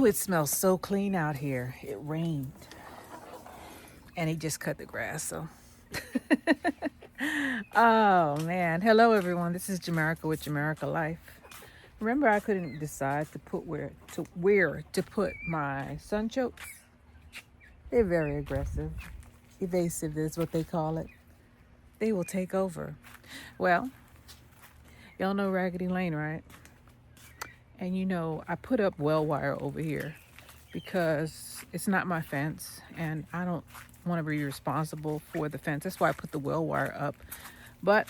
It smells so clean out here. It rained and he just cut the grass. So, oh man. Hello, everyone. This is Jamaica with Jamaica Life. Remember, I couldn't decide to put where to put my sunchokes. They're very aggressive. Evasive is what they call it. They will take over. Well, y'all know Raggedy Lane, right? And you know, I put up well wire over here because it's not my fence and I don't want to be responsible for the fence. That's why I put the well wire up. But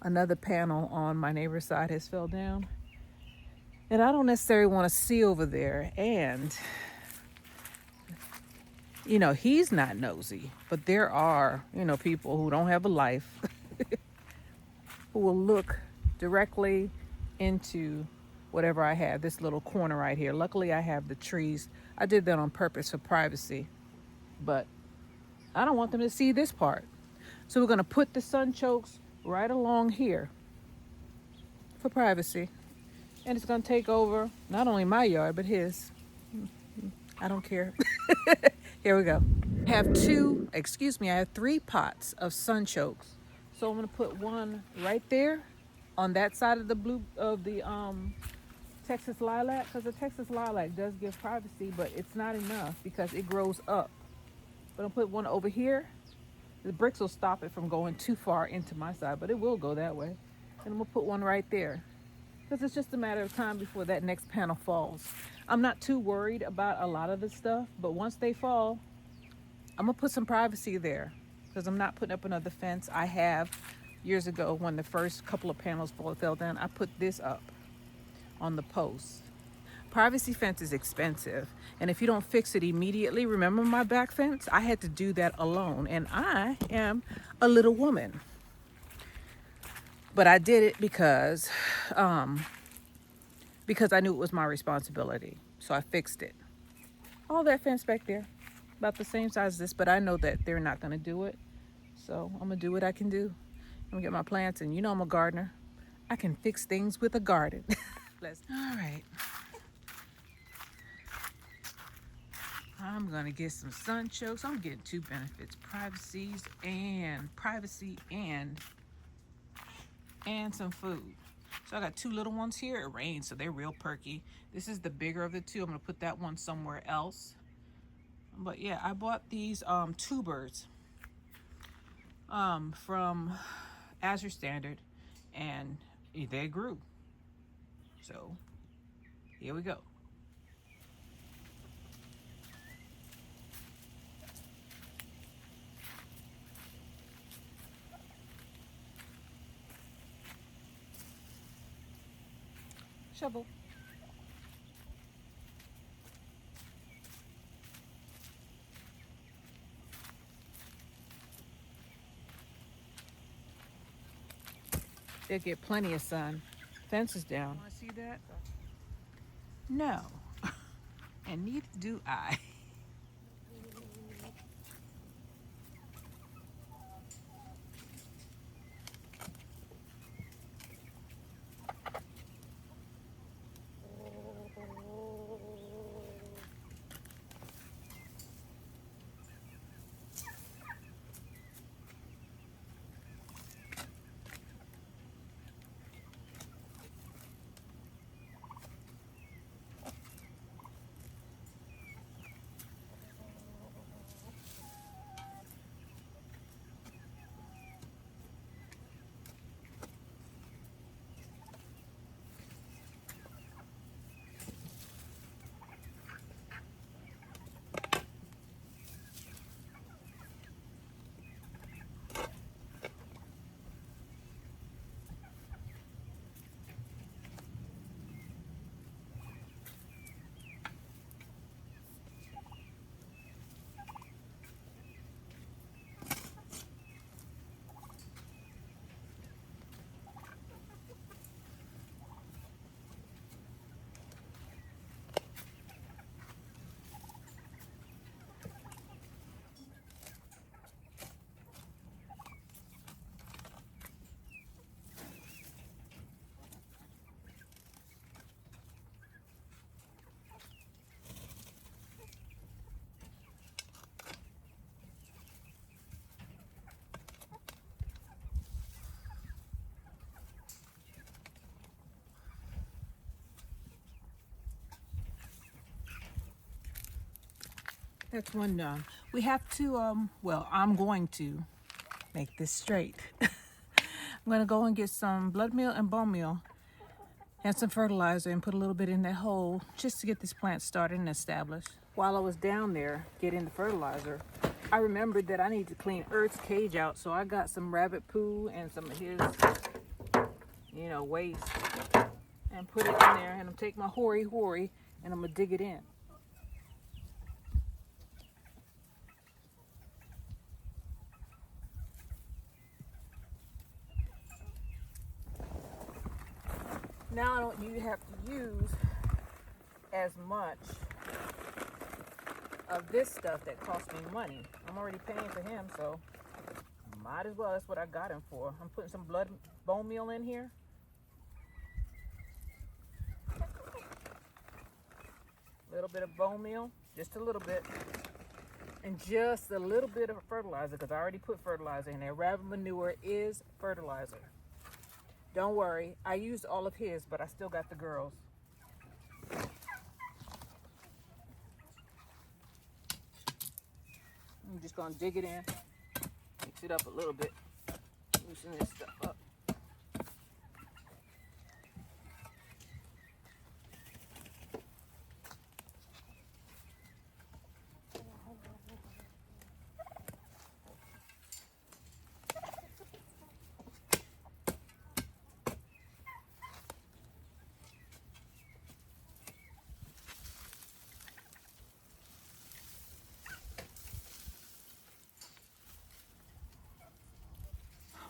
another panel on my neighbor's side has fell down. And I don't necessarily want to see over there. And, you know, he's not nosy. But there are, you know, people who don't have a life who will look directly into whatever I have, this little corner right here. Luckily, I have the trees. I did that on purpose for privacy, but I don't want them to see this part. So we're going to put the sunchokes right along here for privacy. And it's going to take over not only my yard, but his. I don't care. Here we go. I have I have 3 pots of sunchokes. So I'm going to put one right there on that side of the Texas lilac, because the Texas lilac does give privacy, but it's not enough because it grows up. But I'll put one over here. The bricks will stop it from going too far into my side, but it will go that way. And I'm gonna put one right there because it's just a matter of time before that next panel falls. I'm not too worried about a lot of the stuff, but once they fall, I'm gonna put some privacy there because I'm not putting up another fence. I have years ago when the first couple of panels fell down, I put this up on the post. Privacy fence is expensive, and if you don't fix it immediately, remember my back fence? I had to do that alone, and I am a little woman. But I did it because I knew it was my responsibility. So I fixed it. All that fence back there, about the same size as this, but I know that they're not going to do it. So I'm going to do what I can do. I'm going to get my plants, and you know I'm a gardener. I can fix things with a garden. All right. I'm gonna get some sunchokes. I'm getting 2 benefits: privacy and some food. So I got 2 little ones here. It rains, so they're real perky. This is the bigger of the 2. I'm gonna put that one somewhere else. But yeah, I bought these tubers from Azure Standard, and they grew. So here we go. Shovel. They'll get plenty of sun. Fence is down. Want to see that? No. And neither do I. That's one done. We have to, well, I'm going to make this straight. I'm going to go and get some blood meal and bone meal and some fertilizer and put a little bit in that hole just to get this plant started and established. While I was down there getting the fertilizer, I remembered that I need to clean Earth's cage out, so I got some rabbit poo and some of his, waste and put it in there, and I'm take my hoary and I'm gonna dig it in. Now I don't you have to use as much of this stuff that costs me money. I'm already paying for him, so might as well. That's what I got him for. I'm putting some bone meal in here. A little bit of bone meal, just a little bit. And just a little bit of fertilizer, because I already put fertilizer in there. Rabbit manure is fertilizer. Don't worry, I used all of his, but I still got the girls. I'm just gonna dig it in, mix it up a little bit, loosen this stuff up.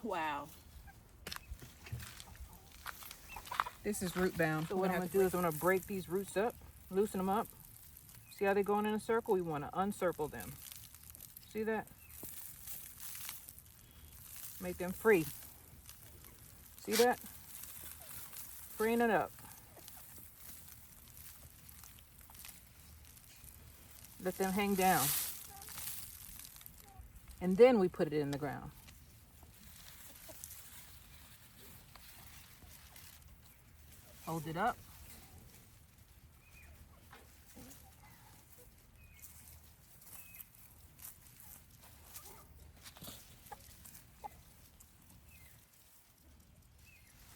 Wow. This is root bound. So what I'm going to do is I'm going to break these roots up, loosen them up. See how they're going in a circle? We want to uncircle them. See that? Make them free. See that? Freeing it up. Let them hang down. And then we put it in the ground. Hold it up.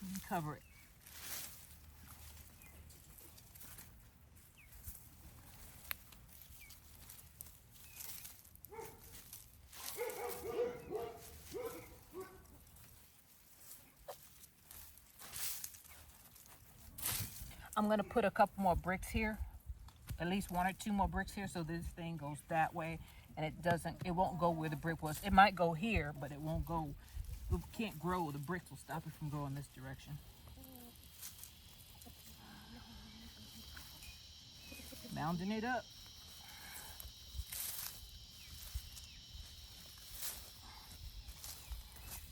And cover it. I'm going to put a couple more bricks here, at least 1 or 2 more bricks here, so this thing goes that way, and it won't go where the brick was. It might go here, but it won't go, it can't grow. The bricks will stop it from going this direction. Mounding it up.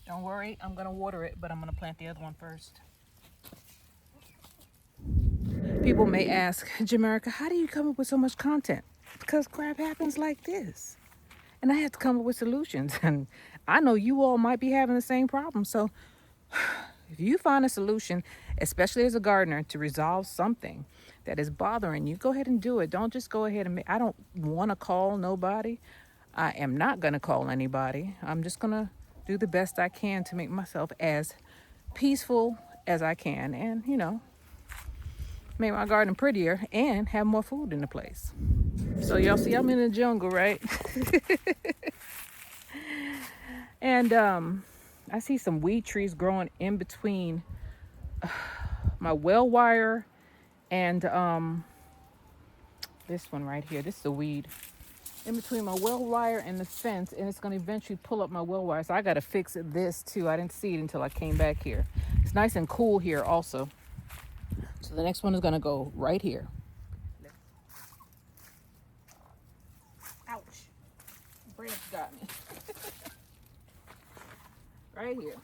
Don't worry, I'm going to water it, but I'm going to plant the other one first. People may ask, Jamerica, how do you come up with so much content? Because crap happens like this. And I have to come up with solutions. And I know you all might be having the same problem. So if you find a solution, especially as a gardener, to resolve something that is bothering you, go ahead and do it. Don't just go ahead and I don't want to call nobody. I am not going to call anybody. I'm just going to do the best I can to make myself as peaceful as I can. And, make my garden prettier and have more food in the place. So y'all see I'm in the jungle, right? And I see some weed trees growing in between my well wire and this one right here. This is a weed in between my well wire and the fence, and it's going to eventually pull up my well wire. So I got to fix this too. I didn't see it until I came back here. It's nice and cool here also. So the next one is going to go right here. Ouch. Branch got me. Right here.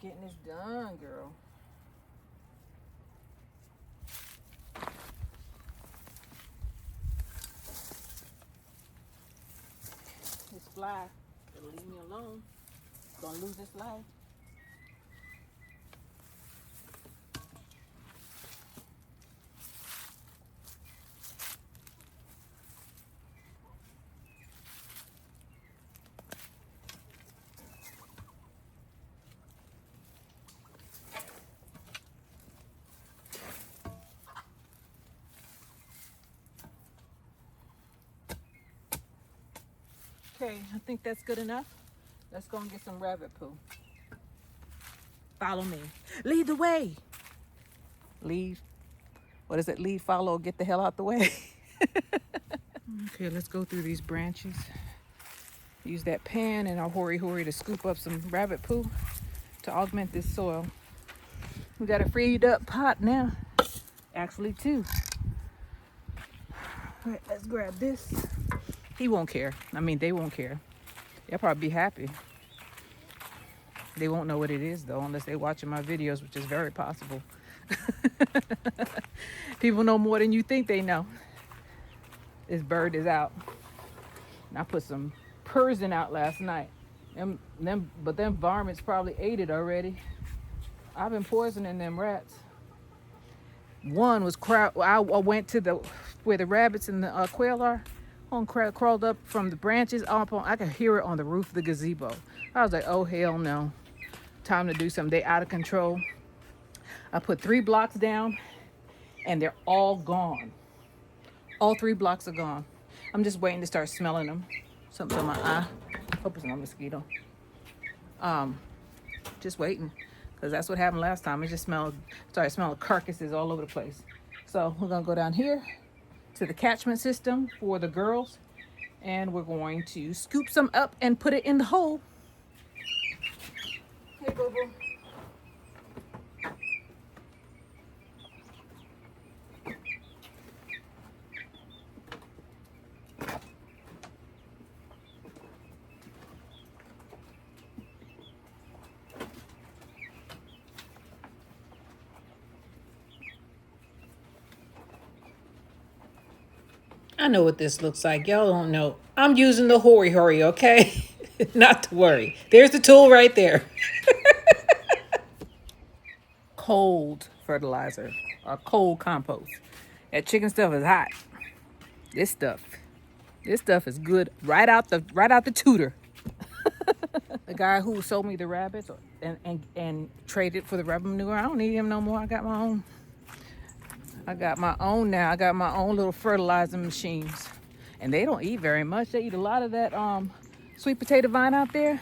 getting this done, girl. This fly, it'll leave me alone. Gonna lose this life. Okay, I think that's good enough. Let's go and get some rabbit poo. Follow me. Lead the way. Lead. What is it? Lead, follow, get the hell out the way. Okay, let's go through these branches. Use that pan and our hori to scoop up some rabbit poo to augment this soil. We got a freed up pot now. Actually, two. All right, let's grab this. He won't care. I mean, they won't care. They'll probably be happy. They won't know what it is, though, unless they're watching my videos, which is very possible. People know more than you think they know. This bird is out. And I put some Persian out last night. But them varmints probably ate it already. I've been poisoning them rats. One was I went to where the rabbits and the quail are. One crawled up from the branches up on. I could hear it on the roof of the gazebo. I was like, oh hell no, time to do something. They out of control. I put 3 blocks down, and they're all gone. All 3 blocks are gone. I'm just waiting to start smelling them. Something's on my eye. Hope it's not a mosquito. Just waiting, because that's what happened last time. It just started smelling carcasses all over the place. So we're gonna go down here to the catchment system for the girls, and we're going to scoop some up and put it in the hole. Hey, boo boo. I know what this looks like. Y'all don't know. I'm using the hori, okay? Not to worry. There's the tool right there. Cold fertilizer or cold compost. That chicken stuff is hot. This stuff is good right out the tutor. The guy who sold me the rabbits and traded for the rabbit manure, I don't need him no more. I got my own now. I got my own little fertilizing machines. And they don't eat very much. They eat a lot of that sweet potato vine out there.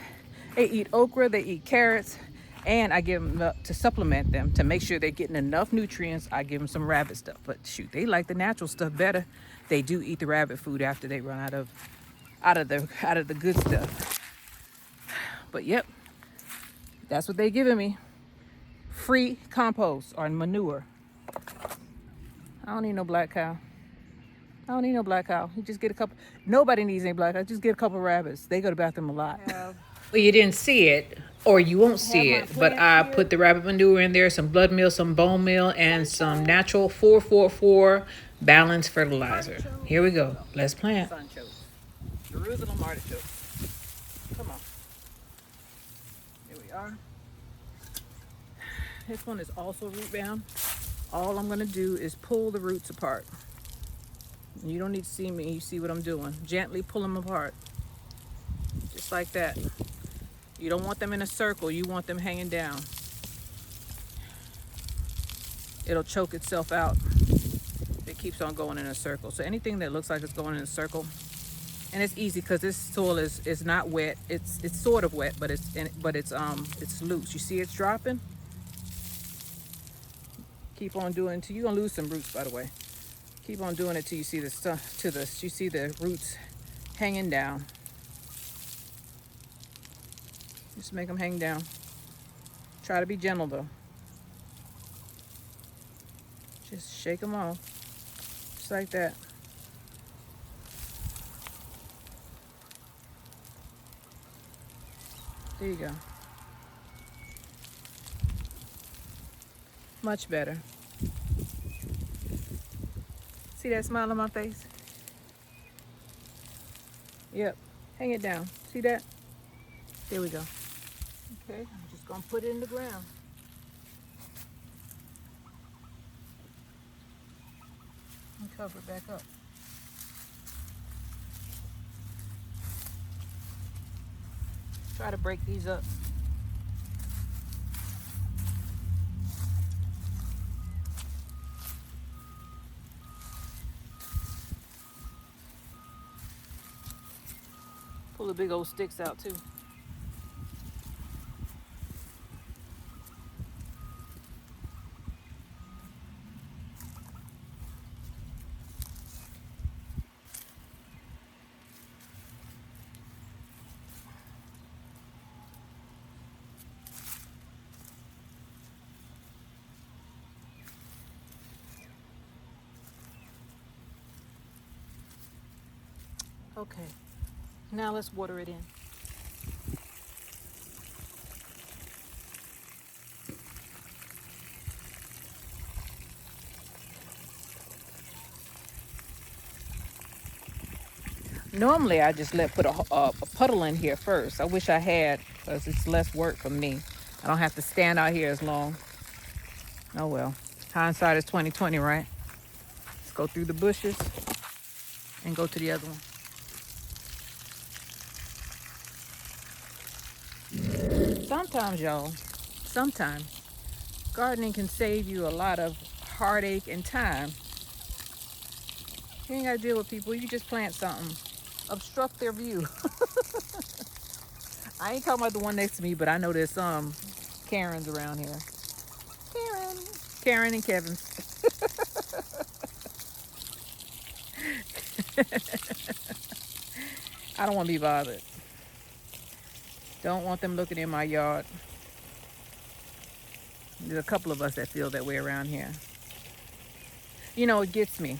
They eat okra, they eat carrots, and I give them to supplement them to make sure they're getting enough nutrients. I give them some rabbit stuff. But shoot, they like the natural stuff better. They do eat the rabbit food after they run out of the good stuff. But yep, that's what they're giving me. Free compost or manure. I don't need no black cow. You just get a couple. Nobody needs any black cow. Just get a couple rabbits. They go to the bathroom a lot. Well, you didn't see it, or you won't see it, but I put the rabbit manure in there, some blood meal, some bone meal, and some natural 444 balanced fertilizer. Here we go. Let's plant. Jerusalem artichoke. Come on. Here we are. This one is also root bound. All I'm going to do is pull the roots apart. You don't need to see me. You see what I'm doing. Gently pull them apart. Just like that. You don't want them in a circle. You want them hanging down. It'll choke itself out. It keeps on going in a circle. So anything that looks like it's going in a circle, and it's easy because this soil is not wet. It's sort of wet, but it's loose. You see it's dropping? Keep on doing it until you're gonna lose some roots, by the way. Keep on doing it till you see the stuff you see the roots hanging down. Just make them hang down. Try to be gentle though. Just shake them off, just like that. There you go. Much better. See that smile on my face? Yep. Hang it down. See that? There we go. Okay, I'm just gonna put it in the ground. And cover it back up. Try to break these up. Pull the big old sticks out too. Okay, now let's water it in. Normally I just put a puddle in here first. I wish I had, because it's less work for me. I don't have to stand out here as long. Oh well, hindsight is 20/20, right? Let's go through the bushes and go to the other one. Sometimes, y'all, sometimes gardening can save you a lot of heartache and time. You ain't gotta deal with people. You just plant something, obstruct their view. I ain't talking about the one next to me, but I know there's some Karens around here. Karen and Kevin's. I don't want to be bothered. Don't want them looking in my yard. There's a couple of us that feel that way around here. You know, it gets me.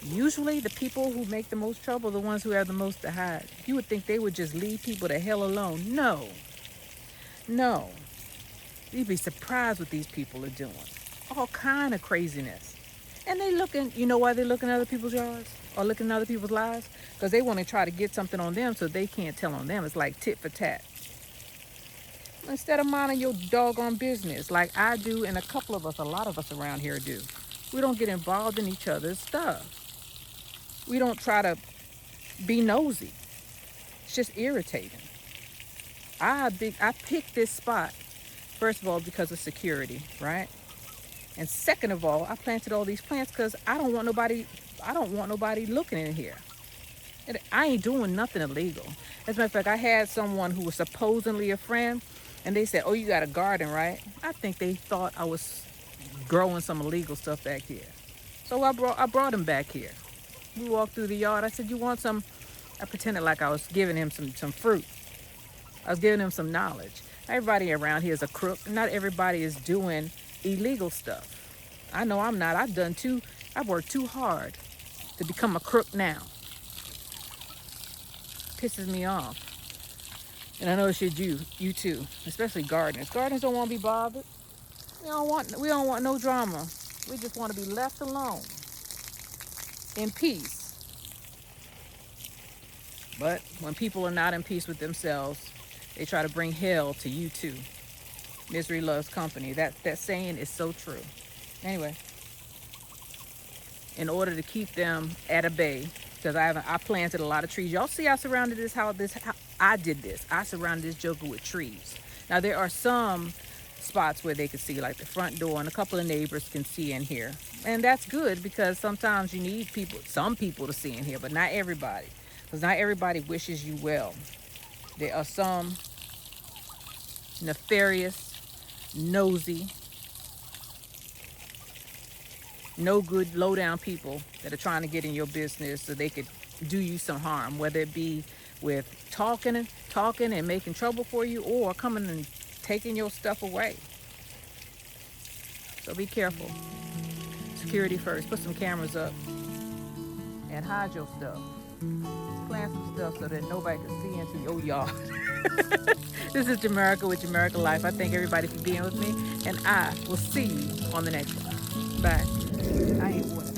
Usually the people who make the most trouble are the ones who have the most to hide. You would think they would just leave people the hell alone. No. You'd be surprised what these people are doing. All kind of craziness. And they looking, you know why they're looking at other people's yards? Or looking at other people's lives? Because they want to try to get something on them so they can't tell on them. It's like tit for tat. Instead of minding your doggone business like I do and a lot of us around here do. We don't get involved in each other's stuff. We don't try to be nosy. It's just irritating. I picked this spot, first of all, because of security, right? And second of all, I planted all these plants because I don't want nobody looking in here. And I ain't doing nothing illegal. As a matter of fact, I had someone who was supposedly a friend, and they said, "Oh, you got a garden, right?" I think they thought I was growing some illegal stuff back here. So I brought him back here. We walked through the yard. I said, "You want some?" I pretended like I was giving him some fruit. I was giving him some knowledge. Everybody around here is a crook. Not everybody is doing illegal stuff. I know I'm not. I've worked too hard to become a crook now. Pisses me off. And I know it should you too, especially gardeners. Gardeners don't want to be bothered. We don't want no drama. We just want to be left alone in peace. But when people are not in peace with themselves, they try to bring hell to you too. Misery loves company. That saying is so true. Anyway, in order to keep them at a bay, because I planted a lot of trees. Y'all see I surrounded this house. I did this. I surrounded this joker with trees. Now there are some spots where they can see, like the front door, and a couple of neighbors can see in here. And that's good because sometimes you need some people to see in here, but not everybody. Because not everybody wishes you well. There are some nefarious, nosy, no good, low down people that are trying to get in your business so they could do you some harm, whether it be with talking and making trouble for you, or coming and taking your stuff away. So be careful. Security first. Put some cameras up and hide your stuff. Plant some stuff so that nobody can see into your yard. This is Jamerica with Jamerica Life. I thank everybody for being with me, and I will see you on the next one. Bye. I ain't what?